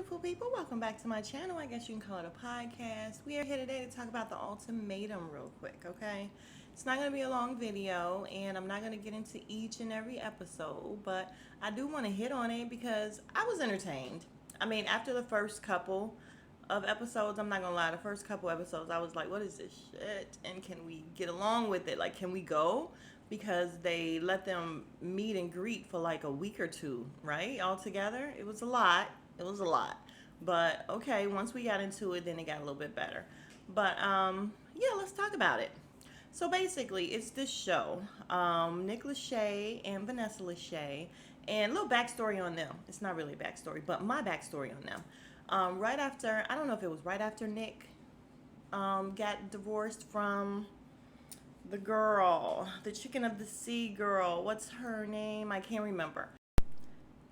beautiful people. Welcome back to my channel. I guess you can call it a podcast. We are here today to talk about the ultimatum real quick, okay? It's not going to be a long video, and I'm not going to get into each and every episode, but I do want to hit on it because I was entertained. I mean, after the first couple of episodes, I'm not going to lie, the first couple episodes, I was like, what is this shit? And can we get along with it? Like, can we go? Because they let them meet and greet for like a week or two, right? All together. It was a lot. It was a lot. But okay, once we got into it, then it got a little bit better. But yeah, let's talk about it. So basically, it's this show. Nick Lachey and Vanessa Lachey, and a little backstory on them. It's not really a backstory, but my backstory on them. Right after, I don't know if it was right after Nick got divorced from the girl, the chicken of the sea girl. What's her name? I can't remember.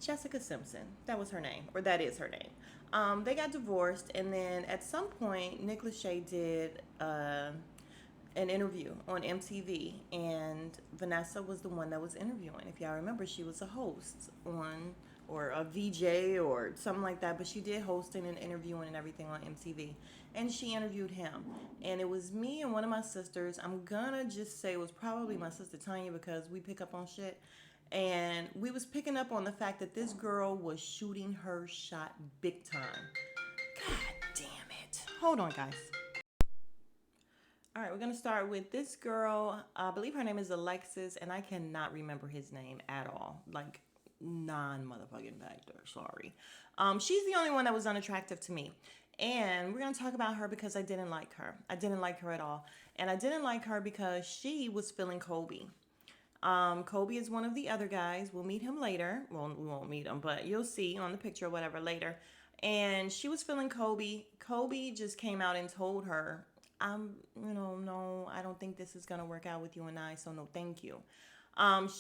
Jessica Simpson. That was her name, or that is her name. They got divorced, and then at some point, Nick Lachey did an interview on MTV, and Vanessa was the one that was interviewing. If y'all remember, she was a host on, or a VJ or something like that, but she did hosting and interviewing and everything on MTV. And she interviewed him. And it was me and one of my sisters. I'm gonna just say it was probably my sister Tanya because we pick up on shit. And we was picking up on the fact that this girl was shooting her shot big time. God damn it. Hold on, guys. All right, we're going to start with this girl. I believe her name is Alexis, and I cannot remember his name at all. Like, non-motherfucking factor. Sorry. She's the only one that was unattractive to me. And we're going to talk about her because I didn't like her. I didn't like her at all. And I didn't like her because she was feeling Kobe. Kobe is one of the other guys. We'll meet him later. Well, we won't meet him, but you'll see on the picture or whatever later. And she was feeling Kobe. Kobe just came out and told her, no, I don't think this is going to work out with you and I, so no, thank you.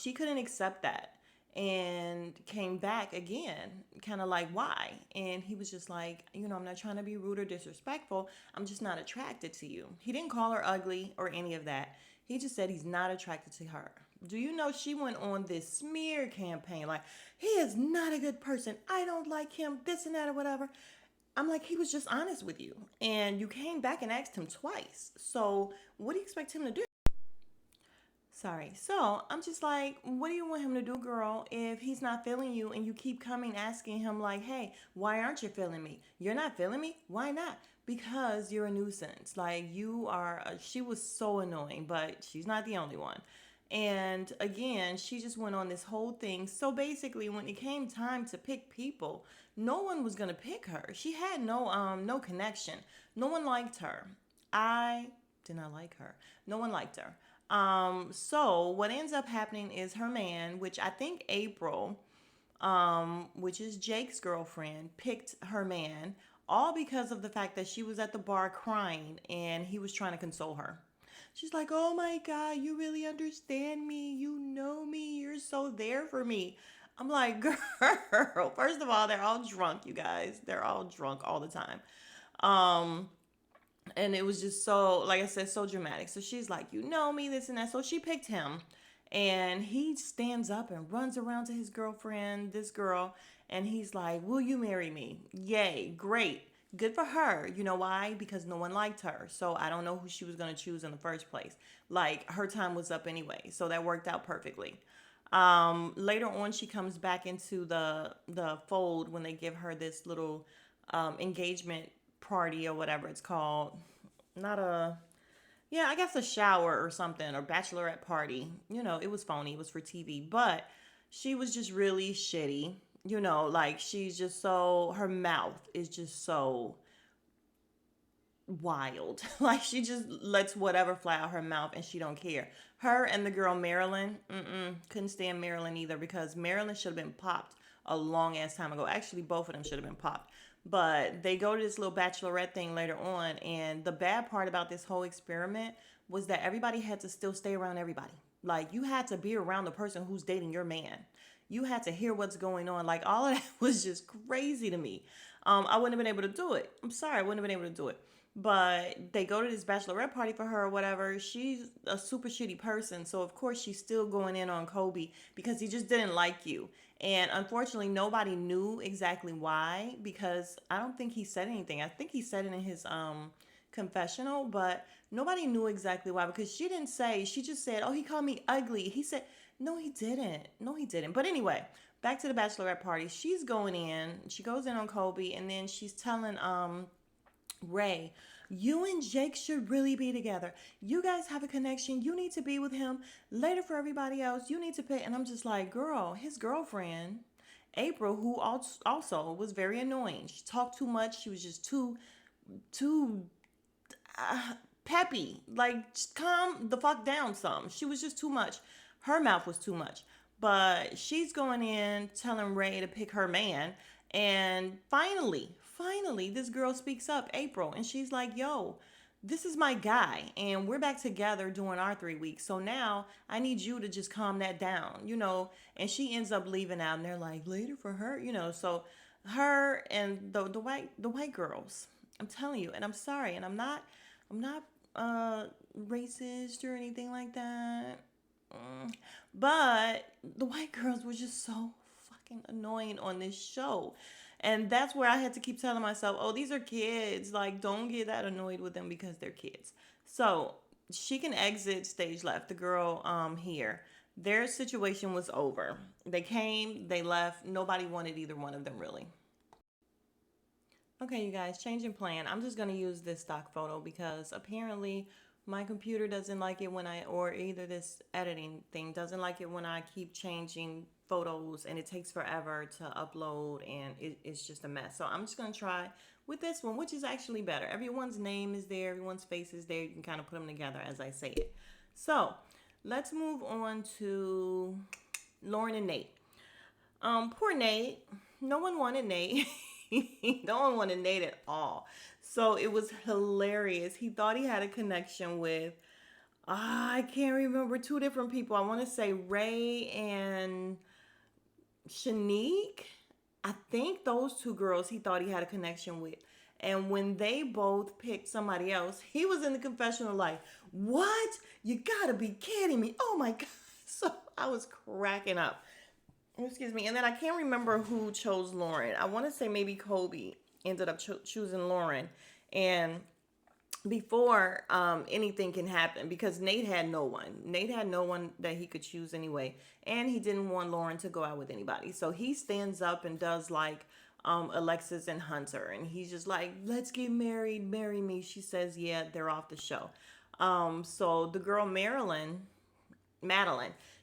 She couldn't accept that and came back again, kind of like, why? And he was just like, I'm not trying to be rude or disrespectful. I'm just not attracted to you. He didn't call her ugly or any of that. He just said he's not attracted to her. Do you know she went on this smear campaign? Like, he is not a good person. I don't like him, this and that or whatever. I'm like, he was just honest with you. And you came back and asked him twice. So what do you expect him to do? Sorry. So I'm just like, what do you want him to do, girl, if he's not feeling you and you keep coming asking him like, hey, why aren't you feeling me? You're not feeling me? Why not? Because you're a nuisance. Like, you are, she was so annoying, but she's not the only one. And again, she just went on this whole thing. So basically, when it came time to pick people, no one was gonna pick her. She had no connection. No one liked her. I did not like her. No one liked her. So what ends up happening is her man, which I think April, which is Jake's girlfriend, picked her man, all because of the fact that she was at the bar crying and he was trying to console her. She's like, oh my God, you really understand me. You know me. You're so there for me. I'm like, girl, first of all, they're all drunk, you guys. They're all drunk all the time. Um, and it was just so, like I said, so dramatic. So she's like, you know me, this and that. So she picked him. And he stands up and runs around to his girlfriend, this girl, and he's like, will you marry me? Yay, great. Good for her. You know why? Because no one liked her. So I don't know who she was going to choose in the first place. Like, her time was up anyway. So that worked out perfectly. Later on, she comes back into the fold when they give her this little engagement party or whatever it's called. Not a, yeah, I guess a shower or something, or bachelorette party. It was phony. It was for TV. But she was just really shitty. Like, she's just so, her mouth is just so wild. Like, she just lets whatever fly out her mouth and she don't care. Her and the girl Marilyn, couldn't stand Marilyn either, because Marilyn should have been popped a long ass time ago. Actually, both of them should have been popped. But they go to this little bachelorette thing later on, and the bad part about this whole experiment was that everybody had to still stay around everybody. Like, you had to be around the person who's dating your man. You had to hear what's going on. Like, all of that was just crazy to me. I wouldn't have been able to do it. I'm sorry, I wouldn't have been able to do it. But they go to this bachelorette party for her or whatever. She's a super shitty person. So, of course, she's still going in on Kobe because he just didn't like you. And unfortunately, nobody knew exactly why, because I don't think he said anything. I think he said it in his confessional, but nobody knew exactly why, because she didn't say. She just said, "Oh, he called me ugly." He said, "No, he didn't. No, he didn't." But anyway, back to the bachelorette party. She's going in. She goes in on Kobe, and then she's telling Ray, you and Jake should really be together. You guys have a connection. You need to be with him. Later for everybody else, you need to pay. And I'm just like, girl, his girlfriend, April, who also was very annoying. She talked too much. She was just too peppy. Like, just calm the fuck down some. She was just too much. Her mouth was too much. But she's going in telling Ray to pick her man. And finally, this girl speaks up, April, and she's like, yo, this is my guy, and we're back together doing our 3 weeks. So now I need you to just calm that down. And she ends up leaving out, and they're like, later for her. So her and the white girls, I'm telling you, and I'm sorry, and I'm not racist or anything like that. But the white girls were just so fucking annoying on this show. And that's where I had to keep telling myself, oh, these are kids. Like, don't get that annoyed with them because they're kids. So she can exit stage left. The girl here. Their situation was over. They came, they left. Nobody wanted either one of them really. Okay, you guys, changing plan. I'm just going to use this stock photo because apparently my computer doesn't like it when or either this editing thing doesn't like it when I keep changing photos and it takes forever to upload and it's just a mess. So I'm just going to try with this one, which is actually better. Everyone's name is there, everyone's face is there. You can kind of put them together as I say it. So let's move on to Lauren and Nate. Poor Nate. No one wanted Nate. No one wanted Nate at all. So it was hilarious. He thought he had a connection with, I can't remember, two different people. I want to say Ray and Shanique. I think those two girls he thought he had a connection with. And when they both picked somebody else, he was in the confessional like, what? You gotta be kidding me. Oh my God. So I was cracking up. Excuse me. And then I can't remember who chose Lauren. I want to say maybe Kobe ended up choosing Lauren. And before anything can happen, because Nate had no one. Nate had no one that he could choose anyway. And he didn't want Lauren to go out with anybody. So he stands up and does like Alexis and Hunter. And he's just like, let's get married. Marry me. She says, yeah, they're off the show. So the girl Madeline,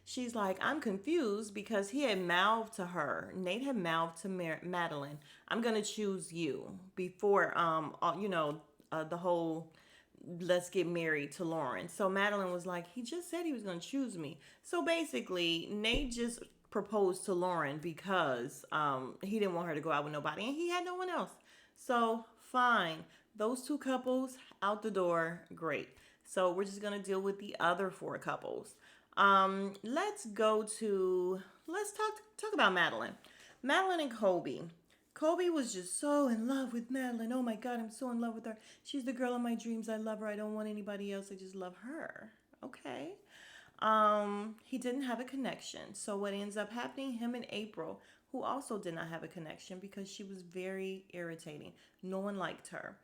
she's like, I'm confused because he had mouthed to her. Nate had mouthed to Madeline, I'm going to choose you before, the whole let's get married to Lauren. So Madeline was like, he just said he was going to choose me. So basically, Nate just proposed to Lauren because he didn't want her to go out with nobody and he had no one else. So fine. Those two couples out the door. Great. So we're just going to deal with the other four couples. Let's talk about Madeline. Madeline and Kobe. Kobe was just so in love with Madeline. Oh my God, I'm so in love with her. She's the girl of my dreams. I love her. I don't want anybody else. I just love her. Okay. He didn't have a connection. So what ends up happening, him and April, who also did not have a connection because she was very irritating. No one liked her.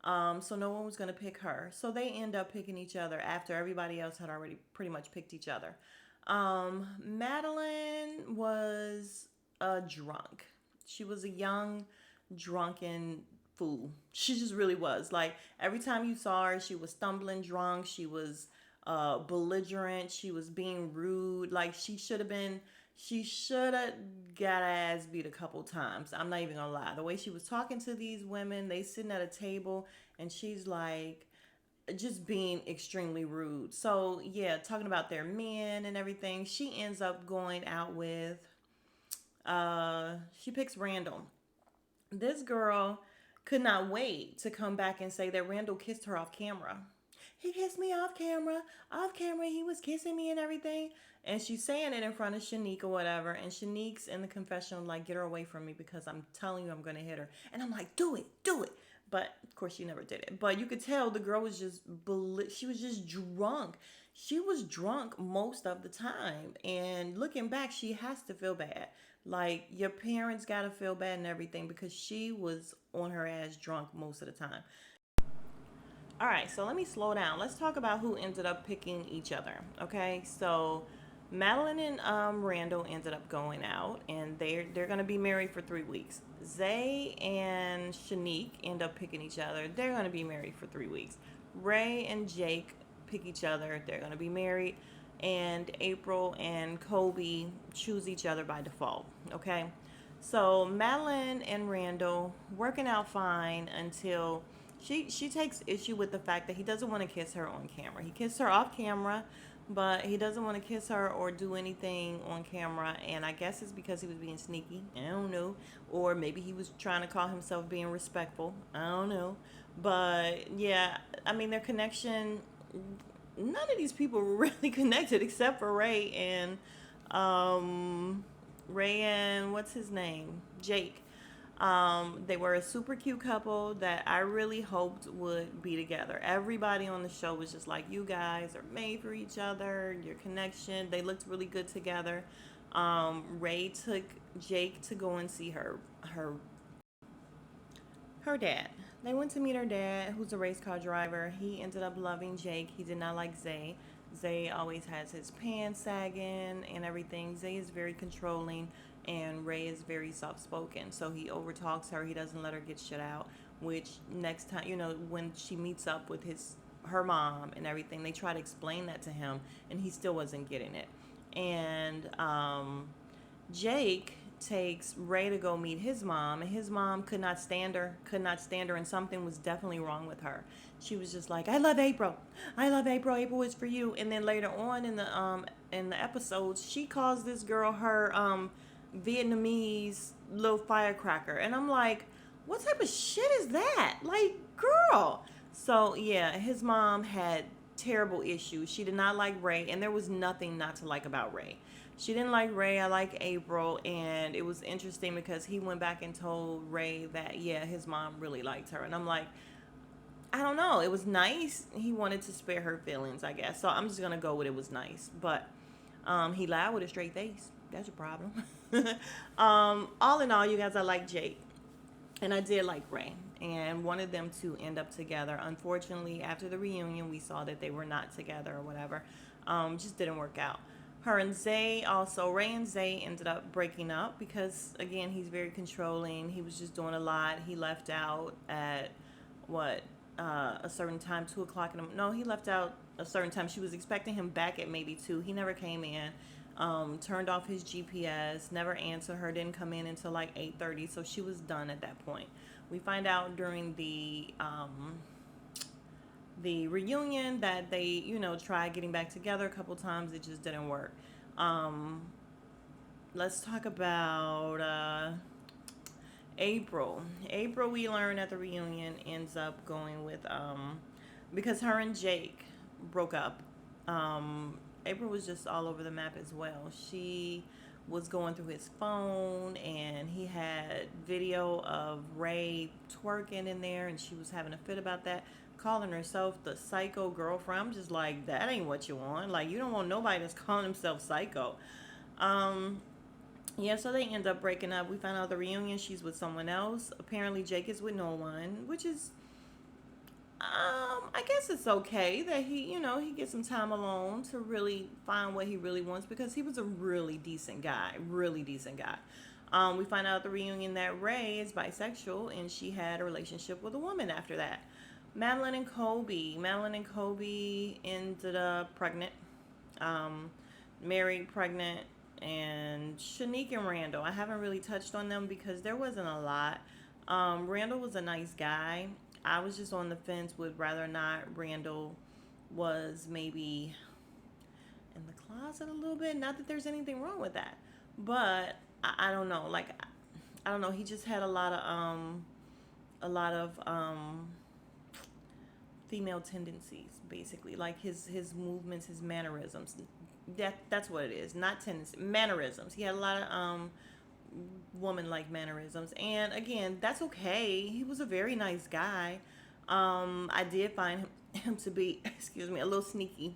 So no one was going to pick her. So they end up picking each other after everybody else had already pretty much picked each other. Madeline was a drunk. She was a young, drunken fool. She just really was. Like, every time you saw her, she was stumbling drunk. She was belligerent. She was being rude. Like, she should have got her ass beat a couple times. I'm not even gonna lie. The way she was talking to these women, they sitting at a table, and she's like, just being extremely rude. So yeah, talking about their men and everything. She ends up going out with, she picks Randall. This girl could not wait to come back and say that Randall kissed her off camera. He kissed me off camera. Off camera, he was kissing me and everything. And she's saying it in front of Shanique or whatever. And Shanique's in the confessional like, get her away from me because I'm telling you I'm going to hit her. And I'm like, do it. But of course she never did it. But you could tell the girl was she was just drunk. She was drunk most of the time. And looking back, she has to feel bad. Like, your parents gotta feel bad and everything because she was on her ass drunk most of the time. All right, so let me slow down. Let's talk about who ended up picking each other. Okay, so Madeline and Randall ended up going out, and they're gonna be married for 3 weeks. Zay and Shanique end up picking each other. They're gonna be married for 3 weeks. Ray and Jake pick each other. They're gonna be married, and April and Kobe choose each other by default. Okay, so Madeline and Randall working out fine until she takes issue with the fact that he doesn't want to kiss her on camera. He kissed her off camera, but he doesn't want to kiss her or do anything on camera. And I guess it's because he was being sneaky. I don't know. Or maybe he was trying to call himself being respectful. I don't know. But yeah, I mean, their connection, none of these people were really connected except for Ray and what's his name? Jake. They were a super cute couple that I really hoped would be together. Everybody on the show was just like, you guys are made for each other, your connection. They looked really good together. Ray took Jake to go and see her dad. They went to meet her dad, who's a race car driver. He ended up loving Jake. He did not like Zay. Zay always has his pants sagging and everything. Zay is very controlling, and Ray is very soft spoken. So he overtalks her. He doesn't let her get shit out. Which next time, when she meets up with her mom and everything, they try to explain that to him, and he still wasn't getting it. And Jake takes Ray to go meet his mom, and his mom could not stand her, and something was definitely wrong with her. She was just like, I love April. I love April. April is for you. And then later on in the episodes, she calls this girl her Vietnamese little firecracker. And I'm like, what type of shit is that? Like, girl. So yeah, his mom had terrible issues. She did not like Ray, and there was nothing not to like about Ray. She didn't like Ray. I like April, and it was interesting because he went back and told Ray that yeah, his mom really liked her, and I'm like, I don't know. It was nice. He wanted to spare her feelings, I guess. So I'm just gonna go with it was nice, but he lied with a straight face. That's a problem. All in all, you guys, I like Jake, and I did like Ray, and wanted them to end up together. Unfortunately, after the reunion, we saw that they were not together or whatever. Just didn't work out. Her and Zay also, Ray and Zay ended up breaking up because, again, he's very controlling. He was just doing a lot. He left out at what, a certain time, 2 o'clock in the, no, he left out a certain time. She was expecting him back at maybe 2. He never came in. Turned off his GPS, never answered her, didn't come in until like 8:30, so she was done at that point. We find out during the reunion that they, tried getting back together a couple times. It just didn't work. Let's talk about April. April, we learn at the reunion, ends up going with, because her and Jake broke up. April was just all over the map as well. She was going through his phone, and he had video of Ray twerking in there, and she was having a fit about that, calling herself the psycho girlfriend. I'm just like, that ain't what you want. Like, you don't want nobody that's calling himself psycho. Yeah, so they end up breaking up. We find out the reunion, she's with someone else. Apparently Jake is with no one, which is, I guess it's okay that he gets some time alone to really find what he really wants, because he was a really decent guy. We find out at the reunion that Ray is bisexual, and she had a relationship with a woman after that. Madeline and Kobe ended up pregnant, married, pregnant, and Shanique and Randall. I haven't really touched on them because there wasn't a lot. Randall was a nice guy. I was just on the fence with whether or not Randall was maybe in the closet a little bit. Not that there's anything wrong with that, but I don't know. Like, I don't know. He just had a lot of female tendencies, basically, like his movements, his mannerisms. That's what it is. Not tendencies, mannerisms. He had a lot of woman-like mannerisms, and again, that's okay. He was a very nice guy. I did find him to be, excuse me, a little sneaky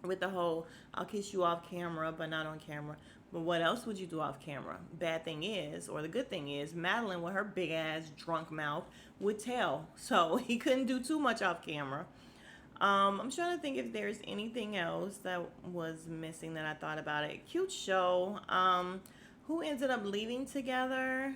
with the whole I'll kiss you off camera but not on camera. But what else would you do off camera? Bad thing is, or the good thing is, Madeline with her big ass drunk mouth would tell. So he couldn't do too much off camera. I'm trying to think if there's anything else that was missing that I thought about it. Cute show. Who ended up leaving together?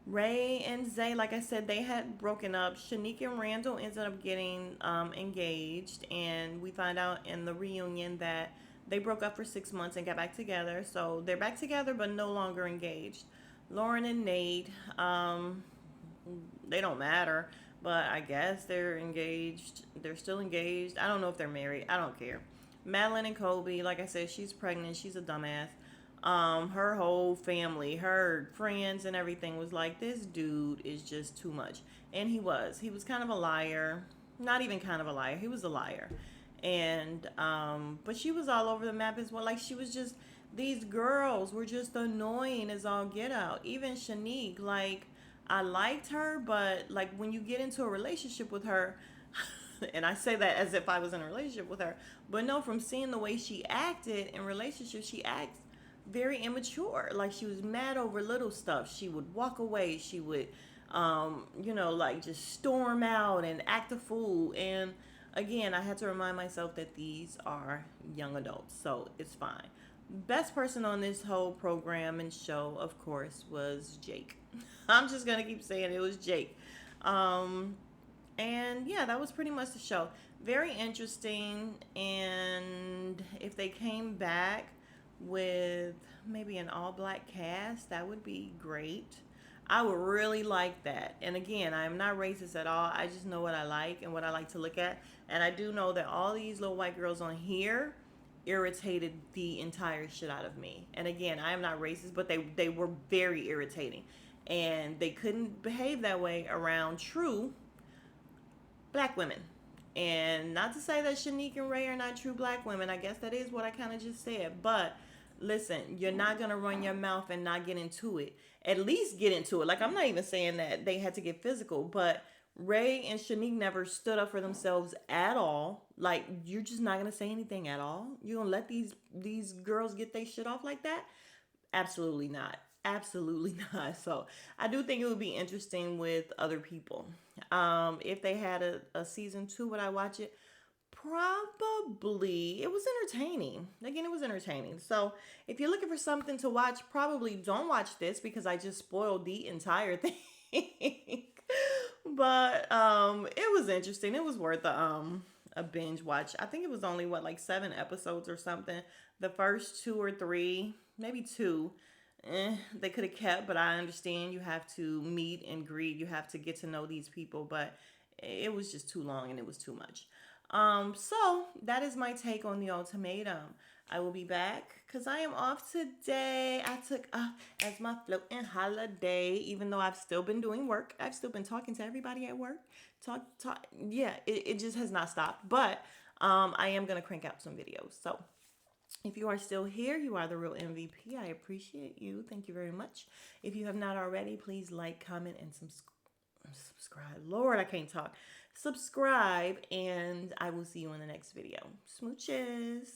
Ray and Zay, like I said, they had broken up. Shanique and Randall ended up getting engaged, and we find out in the reunion that they broke up for 6 months and got back together. So they're back together, but no longer engaged. Lauren and Nate, they don't matter, but I guess they're engaged. They're still engaged. I don't know if they're married. I don't care. Madeline and Kobe, like I said, she's pregnant. She's a dumbass. Her whole family, her friends and everything was like, this dude is just too much. And he was. He was kind of a liar. Not even kind of a liar. He was a liar. And but she was all over the map as well. Like she was just, these girls were just annoying as all get out. Even Shanique, like I liked her, but like when you get into a relationship with her, and I say that as if I was in a relationship with her, but no, from seeing the way she acted in relationships, she acts very immature. Like she was mad over little stuff. She would walk away. She would, like just storm out and act a fool. And again, I had to remind myself that these are young adults, so it's fine. Best person on this whole program and show, of course, was Jake. I'm just gonna keep saying it was Jake. Um, and yeah, that was pretty much the show. Very interesting. And if they came back with maybe an all black cast, that would be great. I would really like that. And again, I am not racist at all. I just know what I like and what I like to look at. And I do know that all these little white girls on here irritated the entire shit out of me. And again, I am not racist, but they were very irritating. And they couldn't behave that way around true black women. And not to say that Shanique and Ray are not true black women. I guess that is what I kind of just said. But listen, you're not going to run your mouth and not get into it. At least get into it. Like, I'm not even saying that they had to get physical, but Ray and Shanique never stood up for themselves at all. Like, you're just not going to say anything at all. You're going to let these girls get their shit off like that? Absolutely not. Absolutely not. So I do think it would be interesting with other people. If they had a season two, would I watch it? Probably. It was entertaining. Again, it was entertaining. So if you're looking for something to watch, probably don't watch this because I just spoiled the entire thing. But it was interesting. It was worth a binge watch. I think it was only like 7 episodes or something. The first 2 or 3, maybe 2, they could have kept, but I understand you have to meet and greet. You have to get to know these people, but it was just too long and it was too much. So that is my take on the ultimatum. I will be back because I am off today. I took as my floating holiday, even though I've still been doing work. I've still been talking to everybody at work. Talk. Yeah, it just has not stopped. But I am going to crank out some videos. So if you are still here, you are the real MVP. I appreciate you. Thank you very much. If you have not already, please like, comment, and subscribe. Lord, I can't talk. Subscribe, and I will see you in the next video. Smooches.